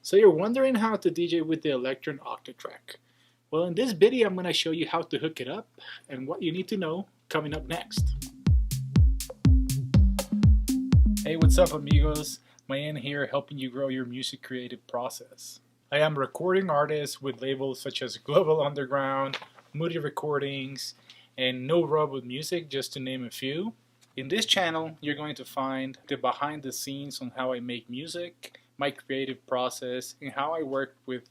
So you're wondering how to DJ with the Elektron Octatrack. Well, in this video I'm going to show you how to hook it up and what you need to know coming up next. Hey, what's up amigos? Mayan here, helping you grow your music creative process. I am a recording artist with labels such as Global Underground, Moody Recordings, and No Rub with Music, just to name a few. In this channel, you're going to find the behind the scenes on how I make music, my creative process, and how I work with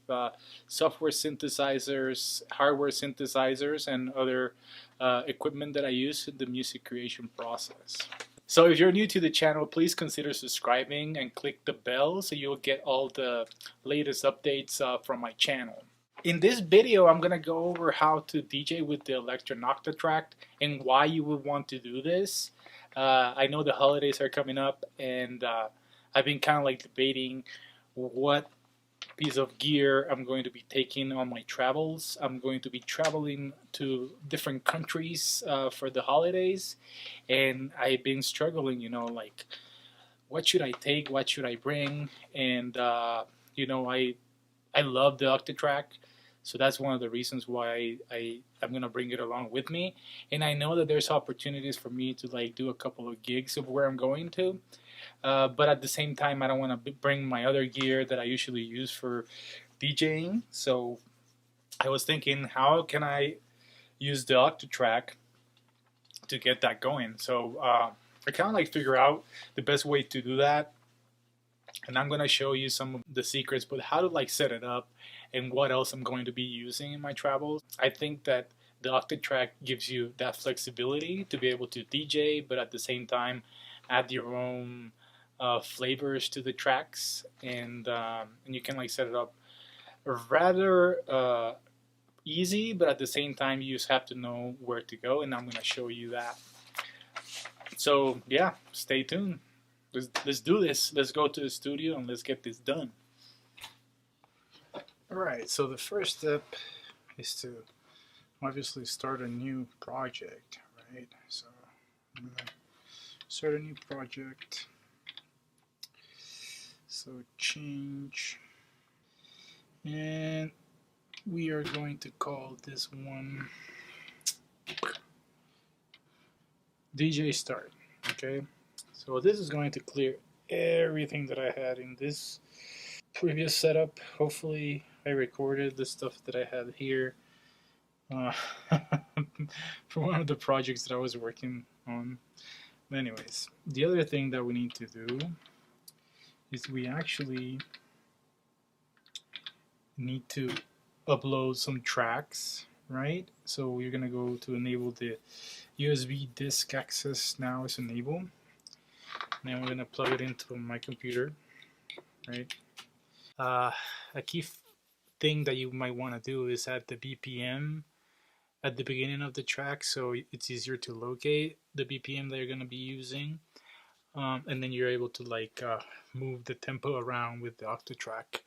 software synthesizers, hardware synthesizers, and other equipment that I use in the music creation process. So if you're new to the channel, please consider subscribing and click the bell so you'll get all the latest updates from my channel. In this video, I'm going to go over how to DJ with the Elektron Octatrack and why you would want to do this. I know the holidays are coming up, and I've been kind of like debating what piece of gear I'm going to be taking on my travels. I'm going to be traveling to different countries for the holidays, and I've been struggling, like what should I take, what should I bring, and I love the Octatrack, so that's one of the reasons why I'm gonna bring it along with me. And I know that there's opportunities for me to like do a couple of gigs of where I'm going to. But at the same time, I don't want to bring my other gear that I usually use for DJing. So I was thinking, how can I use the Octatrack to get that going? So I kind of like figure out the best way to do that. And I'm going to show you some of the secrets, but how to like set it up and what else I'm going to be using in my travels. I think that the Octatrack gives you that flexibility to be able to DJ, but at the same time add your own flavors to the tracks, and you can like set it up rather easy, but at the same time you just have to know where to go, and I'm going to show you that. So yeah, stay tuned. Let's do this. Let's go to the studio and let's get this done. Alright, so the first step is to obviously start a new project, right? So I'm going to start a new project. So change, and we are going to call this one DJ Start. Okay, so this is going to clear everything that I had in this previous setup. Hopefully I recorded the stuff that I had here for one of the projects that I was working on. But anyways, the other thing that we need to do is we actually need to upload some tracks, right? So we're gonna go to enable the USB disk access. Now is enabled. Now we're gonna plug it into my computer, right? A key thing that you might want to do is add the BPM at the beginning of the track, so it's easier to locate the BPM that you're gonna be using. And then you're able to like move the tempo around with the Octatrack.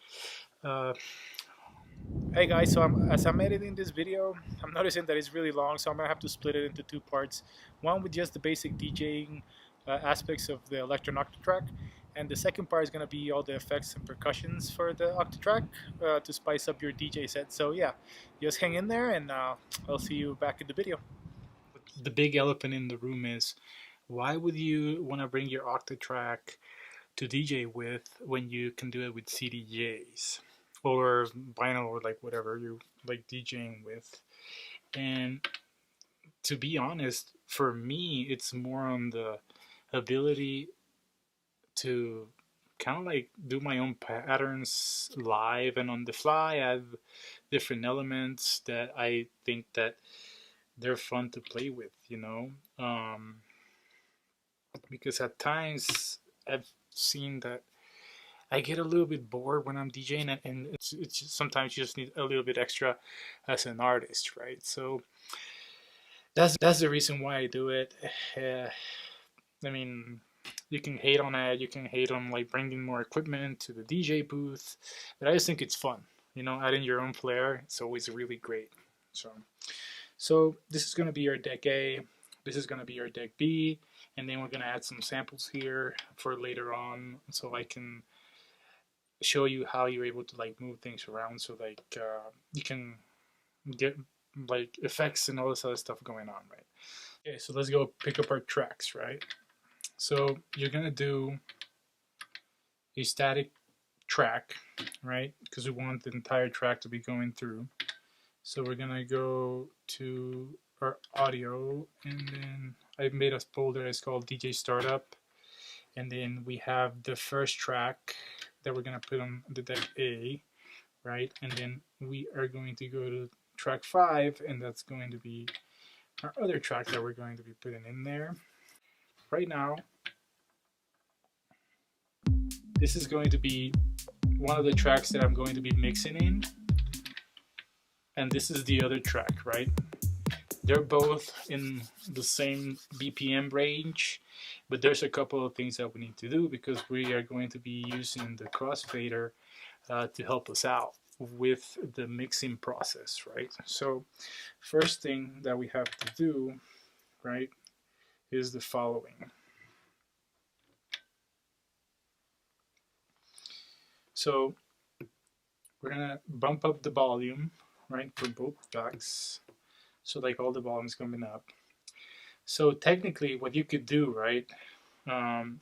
Hey guys, so as I'm editing this video, I'm noticing that it's really long, so I'm gonna have to split it into two parts. One with just the basic DJing aspects of the Elektron Octatrack, and the second part is gonna be all the effects and percussions for the Octatrack to spice up your DJ set. So yeah, just hang in there, and I'll see you back in the video. The big elephant in the room is, why would you want to bring your Octatrack to DJ with when you can do it with CDJs or vinyl or like whatever you like DJing with? And to be honest, for me, it's more on the ability to kind of like do my own patterns live and on the fly, add different elements that I think that they're fun to play with, because at times I've seen that I get a little bit bored when I'm DJing, and it's just, sometimes you just need a little bit extra as an artist, right? So that's the reason why I do it. I mean, you can hate on it, you can hate on like bringing more equipment to the DJ booth, but I just think it's fun, adding your own flair. It's always really great. So this is going to be your deck A, this is going to be your deck B, and then we're going to add some samples here for later on, so I can show you how you're able to like move things around, so like you can get like effects and all this other stuff going on, right? Okay, so let's go pick up our tracks, right? So you're gonna do a static track, right? Because we want the entire track to be going through. So we're gonna go to our audio, and then I made a folder that's called DJ Startup, and then we have the first track that we're gonna put on the deck A, right? And then we are going to go to track 5, and that's going to be our other track that we're going to be putting in there. Right now, this is going to be one of the tracks that I'm going to be mixing in, and this is the other track, right? They're both in the same BPM range, but there's a couple of things that we need to do because we are going to be using the crossfader to help us out with the mixing process, right? So first thing that we have to do, right, is the following. So we're gonna bump up the volume, right, for both tracks, so like all the volume's coming up. So technically what you could do, right,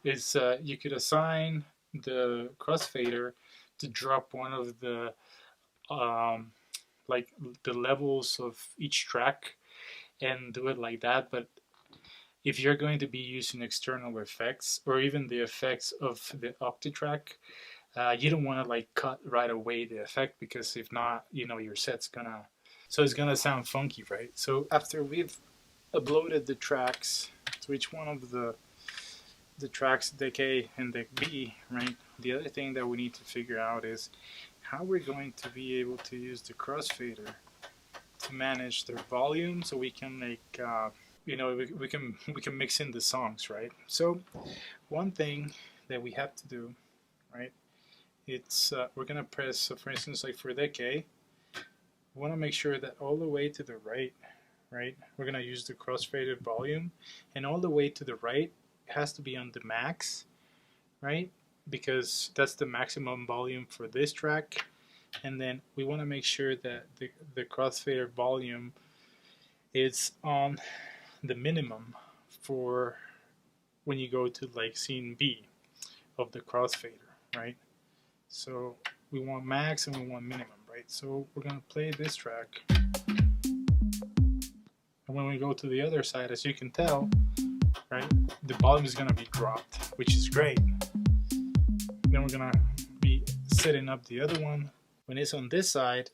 is you could assign the crossfader to drop one of the like the levels of each track and do it like that. But if you're going to be using external effects or even the effects of the Octatrack, you don't want to like cut right away the effect, because if not, you know, your set's gonna, so it's gonna sound funky, right? So after we've uploaded the tracks to each one of the tracks, deck A and deck B, right? The other thing that we need to figure out is how we're going to be able to use the crossfader to manage their volume, so we can make you know, we can mix in the songs, right? So one thing that we have to do, right, it's we're gonna press, so for instance, like for deck A, we want to make sure that all the way to the right, we're gonna use the crossfader volume, and all the way to the right has to be on the max, right? Because that's the maximum volume for this track. And then we want to make sure that the crossfader volume is on the minimum for when you go to like scene B of the crossfader, right? So we want max and we want minimum, right? So we're going to play this track, and when we go to the other side, as you can tell, right, the volume is going to be dropped, which is great. Then we're going to be setting up the other one. When it's on this side,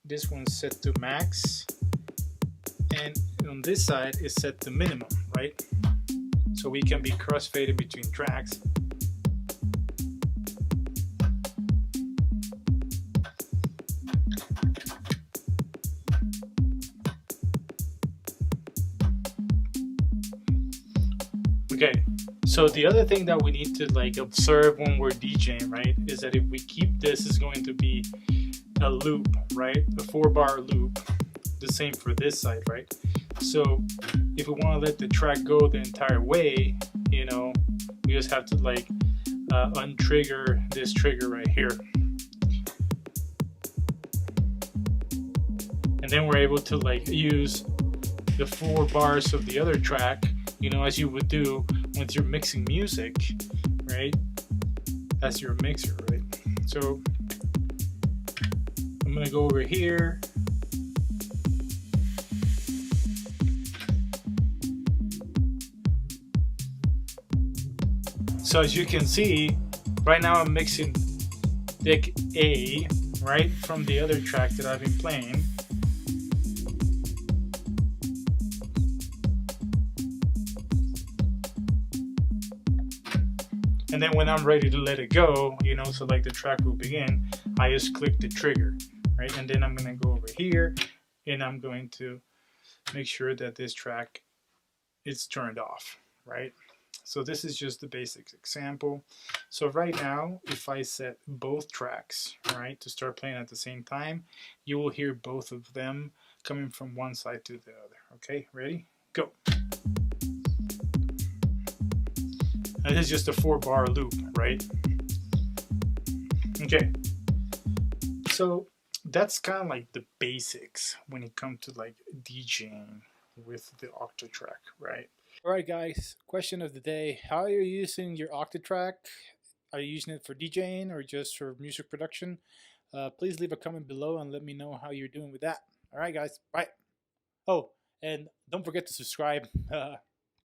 this one's set to max, and on this side is set to minimum, right? So we can be crossfaded between tracks. Okay, so the other thing that we need to like observe when we're DJing, right, is that if we keep this, is going to be a loop, right, a 4-bar loop, the same for this side, right? So if we want to let the track go the entire way, you know, we just have to like untrigger this trigger right here, and then we're able to like use the 4 bars of the other track, you know, as you would do when you're mixing music, right, as your mixer, right? So I'm gonna go over here, so as you can see, right now I'm mixing deck A, right, from the other track that I've been playing. And then when I'm ready to let it go, you know, so like the track will begin, I just click the trigger, right? And then I'm going to go over here and I'm going to make sure that this track is turned off, right? So this is just the basic example. So right now, if I set both tracks, right, to start playing at the same time, you will hear both of them coming from one side to the other. Okay, ready? Go. And this is just a 4-bar loop, right? Okay, so that's kind of like the basics when it comes to like DJing with the Octatrack, right? All right, guys. Question of the day: how are you using your Octatrack? Are you using it for DJing or just for music production? Please leave a comment below and let me know how you're doing with that. All right, guys. Bye. Oh, and don't forget to subscribe.